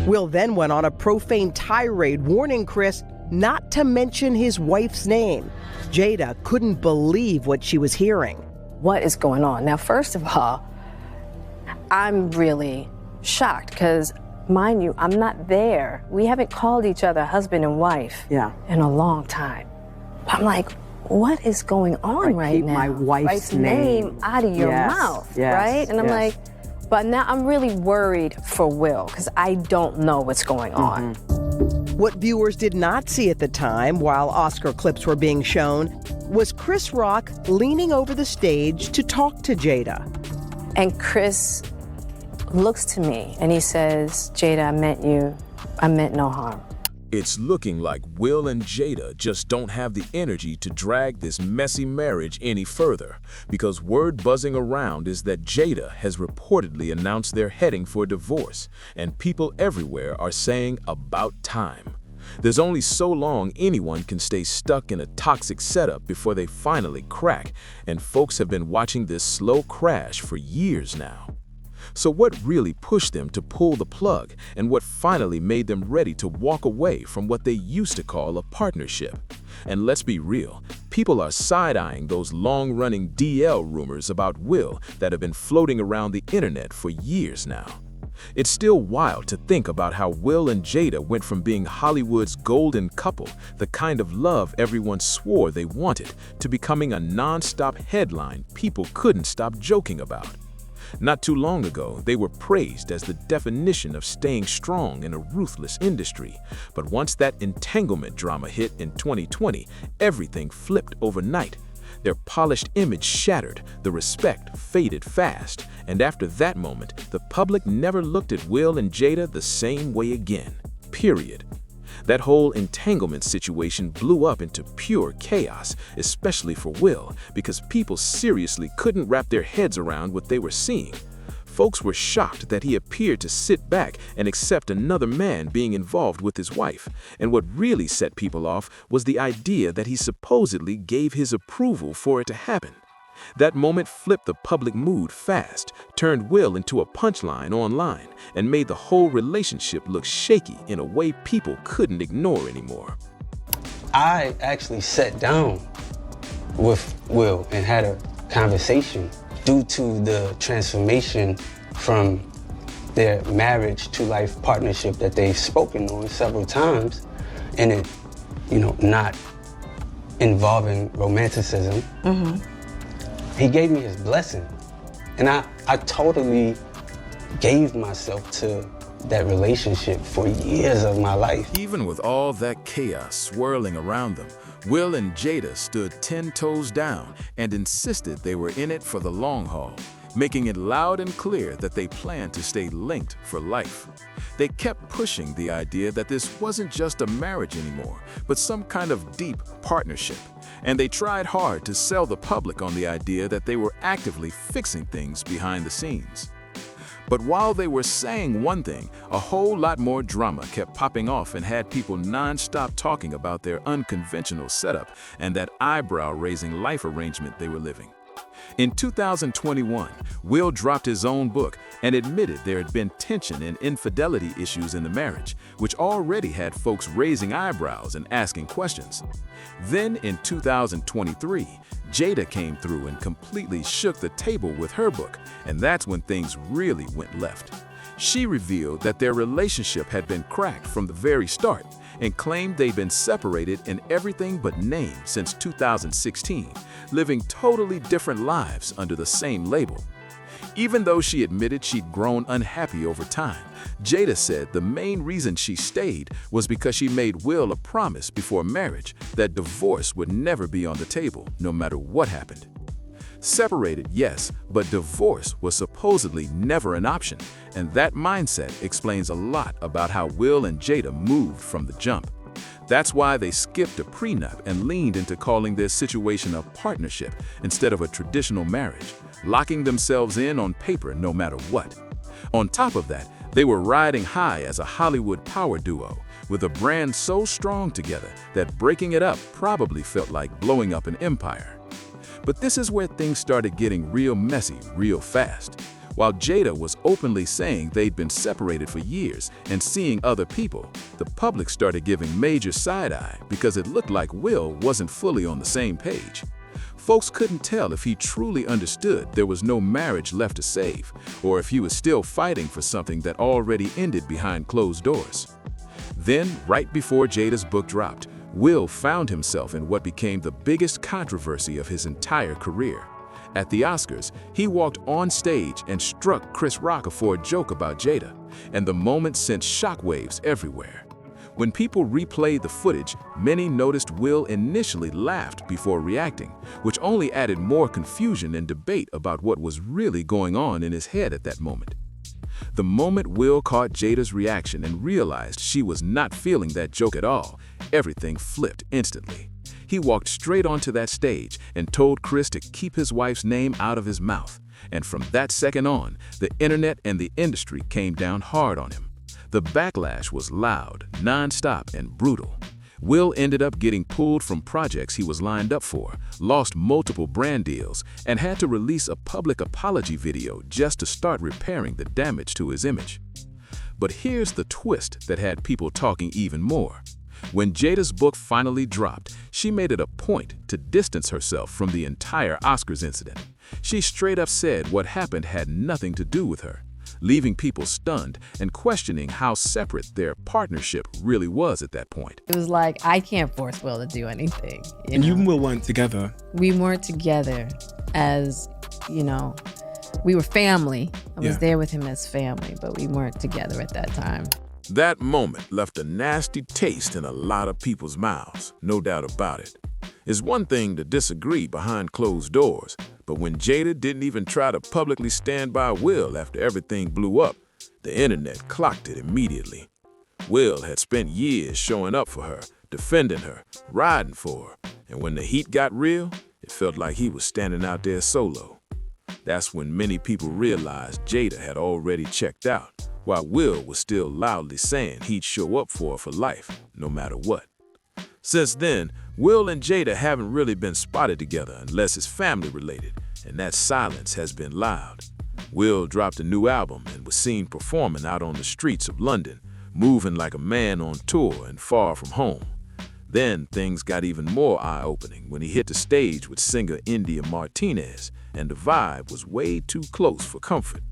Will then went on a profane tirade warning Chris not to mention his wife's name. Jada couldn't believe what she was hearing. What is going on? Now, first of all, I'm really shocked because, mind you, I'm not there. We haven't called each other husband and wife in a long time. But I'm like, what is going on right now? Keep my wife's name out of your mouth, right? And I'm like, but now I'm really worried for Will because I don't know what's going on. What viewers did not see at the time, while Oscar clips were being shown, was Chris Rock leaning over the stage to talk to Jada. And Chris looks to me and he says, Jada, I meant no harm. It's looking like Will and Jada just don't have the energy to drag this messy marriage any further, because word buzzing around is that Jada has reportedly announced they're heading for a divorce, and people everywhere are saying about time. There's only so long anyone can stay stuck in a toxic setup before they finally crack, and folks have been watching this slow crash for years now. So what really pushed them to pull the plug, and what finally made them ready to walk away from what they used to call a partnership? And let's be real, people are side-eyeing those long-running DL rumors about Will that have been floating around the internet for years now. It's still wild to think about how Will and Jada went from being Hollywood's golden couple, the kind of love everyone swore they wanted, to becoming a non-stop headline people couldn't stop joking about. Not too long ago, they were praised as the definition of staying strong in a ruthless industry. But once that entanglement drama hit in 2020, everything flipped overnight. Their polished image shattered, the respect faded fast, and after that moment, the public never looked at Will and Jada the same way again. Period. That whole entanglement situation blew up into pure chaos, especially for Will, because people seriously couldn't wrap their heads around what they were seeing. Folks were shocked that he appeared to sit back and accept another man being involved with his wife, and what really set people off was the idea that he supposedly gave his approval for it to happen. That moment flipped the public mood fast, turned Will into a punchline online, and made the whole relationship look shaky in a way people couldn't ignore anymore. I actually sat down with Will and had a conversation due to the transformation from their marriage to life partnership that they've spoken on several times, and it, not involving romanticism. He gave me his blessing, and I totally gave myself to that relationship for years of my life. Even with all that chaos swirling around them, Will and Jada stood 10 toes down and insisted they were in it for the long haul, making it loud and clear that they planned to stay linked for life. They kept pushing the idea that this wasn't just a marriage anymore, but some kind of deep partnership. And they tried hard to sell the public on the idea that they were actively fixing things behind the scenes. But while they were saying one thing, a whole lot more drama kept popping off and had people non-stop talking about their unconventional setup and that eyebrow-raising life arrangement they were living. In 2021, Will dropped his own book and admitted there had been tension and infidelity issues in the marriage, which already had folks raising eyebrows and asking questions. Then in 2023, Jada came through and completely shook the table with her book, and that's when things really went left. She revealed that their relationship had been cracked from the very start and claimed they'd been separated in everything but name since 2016, living totally different lives under the same label. Even though she admitted she'd grown unhappy over time, Jada said the main reason she stayed was because she made Will a promise before marriage that divorce would never be on the table, no matter what happened. Separated, yes, but divorce was supposedly never an option, and that mindset explains a lot about how Will and Jada moved from the jump. That's why they skipped a prenup and leaned into calling their situation a partnership instead of a traditional marriage, locking themselves in on paper no matter what. On top of that, they were riding high as a Hollywood power duo, with a brand so strong together that breaking it up probably felt like blowing up an empire. But this is where things started getting real messy real fast. While Jada was openly saying they'd been separated for years and seeing other people, the public started giving major side-eye because it looked like Will wasn't fully on the same page. Folks couldn't tell if he truly understood there was no marriage left to save, or if he was still fighting for something that already ended behind closed doors. Then, right before Jada's book dropped, Will found himself in what became the biggest controversy of his entire career. At the Oscars, he walked on stage and struck Chris Rock for a joke about Jada, and the moment sent shockwaves everywhere. When people replayed the footage, many noticed Will initially laughed before reacting, which only added more confusion and debate about what was really going on in his head at that moment. The moment Will caught Jada's reaction and realized she was not feeling that joke at all, everything flipped instantly. He walked straight onto that stage and told Chris to keep his wife's name out of his mouth. And from that second on, the internet and the industry came down hard on him. The backlash was loud, non-stop, and brutal. Will ended up getting pulled from projects he was lined up for, lost multiple brand deals, and had to release a public apology video just to start repairing the damage to his image. But here's the twist that had people talking even more. When Jada's book finally dropped, she made it a point to distance herself from the entire Oscars incident. She straight up said what happened had nothing to do with her, leaving people stunned and questioning how separate their partnership really was at that point. It was like, I can't force Will to do anything. And you and Will weren't together. We weren't together as, we were family. I was there with him as family, but we weren't together at that time. That moment left a nasty taste in a lot of people's mouths, no doubt about it. It's one thing to disagree behind closed doors, but when Jada didn't even try to publicly stand by Will after everything blew up, the internet clocked it immediately. Will had spent years showing up for her, defending her, riding for her, and when the heat got real, it felt like he was standing out there solo. That's when many people realized Jada had already checked out, while Will was still loudly saying he'd show up for her for life, no matter what. Since then, Will and Jada haven't really been spotted together unless it's family related, and that silence has been loud. Will dropped a new album and was seen performing out on the streets of London, moving like a man on tour and far from home. Then things got even more eye-opening when he hit the stage with singer India Martinez, and the vibe was way too close for comfort.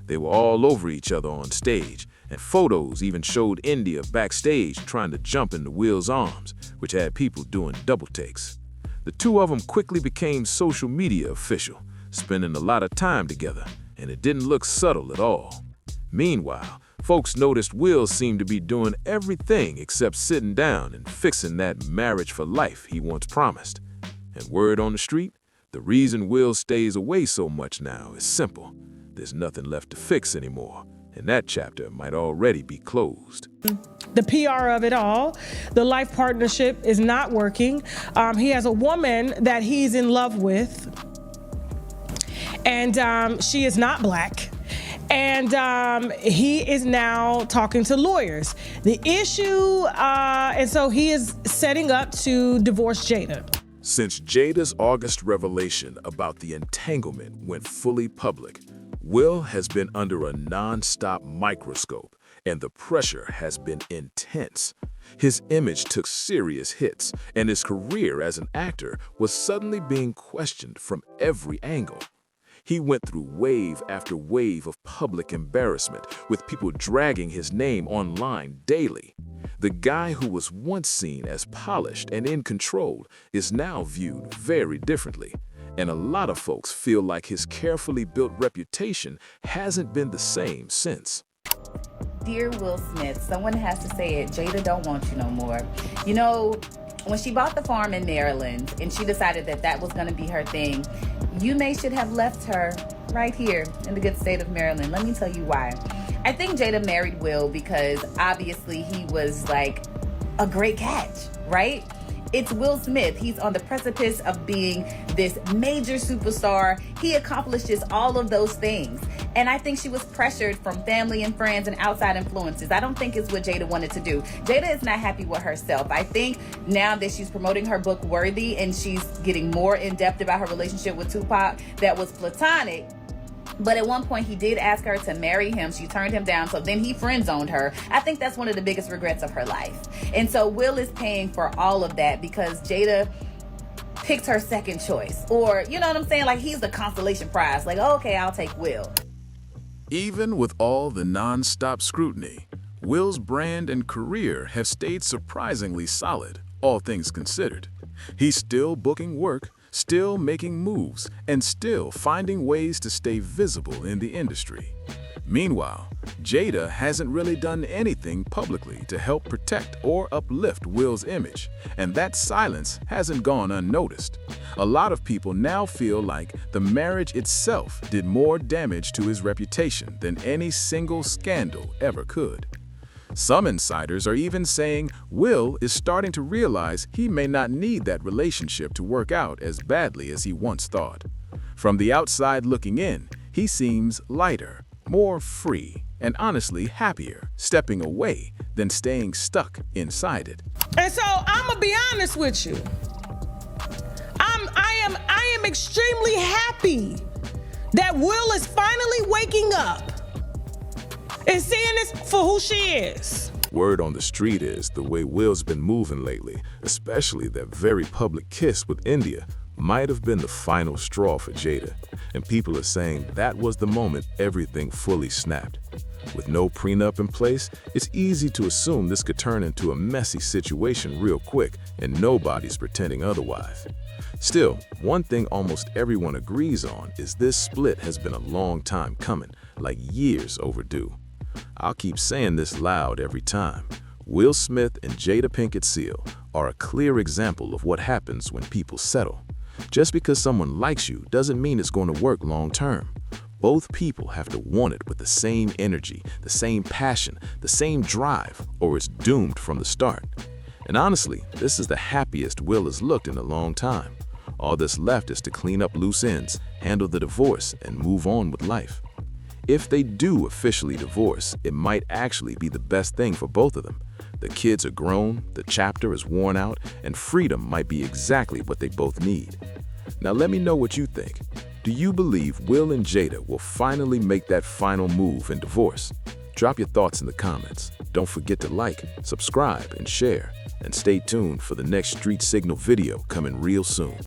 They were all over each other on stage, and photos even showed India backstage trying to jump into Will's arms, which had people doing double takes. The two of them quickly became social media official, spending a lot of time together, and it didn't look subtle at all. Meanwhile, folks noticed Will seemed to be doing everything except sitting down and fixing that marriage for life he once promised. And word on the street, the reason Will stays away so much now is simple. There's nothing left to fix anymore, and that chapter might already be closed. The PR of it all, the life partnership is not working. He has a woman that he's in love with, and she is not black. And he is now talking to lawyers. The issue, and so he is setting up to divorce Jada. Since Jada's August revelation about the entanglement went fully public, Will has been under a non-stop microscope, and the pressure has been intense. His image took serious hits, and his career as an actor was suddenly being questioned from every angle. He went through wave after wave of public embarrassment, with people dragging his name online daily. The guy who was once seen as polished and in control is now viewed very differently. And a lot of folks feel like his carefully built reputation hasn't been the same since. Dear Will Smith, someone has to say it, Jada don't want you no more. When she bought the farm in Maryland and she decided that that was gonna be her thing, you should have left her right here in the good state of Maryland. Let me tell you why. I think Jada married Will because obviously he was like a great catch, right? It's Will Smith. He's on the precipice of being this major superstar. He accomplishes all of those things. And I think she was pressured from family and friends and outside influences. I don't think it's what Jada wanted to do. Jada is not happy with herself. I think now that she's promoting her book Worthy and she's getting more in depth about her relationship with Tupac that was platonic, But at one point, he did ask her to marry him. She turned him down, so then he friend-zoned her. I think that's one of the biggest regrets of her life. And so Will is paying for all of that because Jada picked her second choice. Or, you know what I'm saying? Like, he's the consolation prize. Like, okay, I'll take Will. Even with all the non-stop scrutiny, Will's brand and career have stayed surprisingly solid, all things considered. He's still booking work, still making moves, and still finding ways to stay visible in the industry. Meanwhile, Jada hasn't really done anything publicly to help protect or uplift Will's image, and that silence hasn't gone unnoticed. A lot of people now feel like the marriage itself did more damage to his reputation than any single scandal ever could. Some insiders are even saying Will is starting to realize he may not need that relationship to work out as badly as he once thought. From the outside looking in, he seems lighter, more free, and honestly happier stepping away than staying stuck inside it. And so I'm gonna be honest with you. I am extremely happy that Will is finally waking up and seeing this for who she is. Word on the street is the way Will's been moving lately, especially that very public kiss with India, might have been the final straw for Jada. And people are saying that was the moment everything fully snapped. With no prenup in place, it's easy to assume this could turn into a messy situation real quick, and nobody's pretending otherwise. Still, one thing almost everyone agrees on is this split has been a long time coming, like years overdue. I'll keep saying this loud every time. Will Smith and Jada Pinkett Smith are a clear example of what happens when people settle. Just because someone likes you doesn't mean it's going to work long term. Both people have to want it with the same energy, the same passion, the same drive, or it's doomed from the start. And honestly, this is the happiest Will has looked in a long time. All that's left is to clean up loose ends, handle the divorce, and move on with life. If they do officially divorce, it might actually be the best thing for both of them. The kids are grown, the chapter is worn out, and freedom might be exactly what they both need. Now let me know what you think. Do you believe Will and Jada will finally make that final move and divorce? Drop your thoughts in the comments. Don't forget to like, subscribe, and share. And stay tuned for the next Street Signal video coming real soon.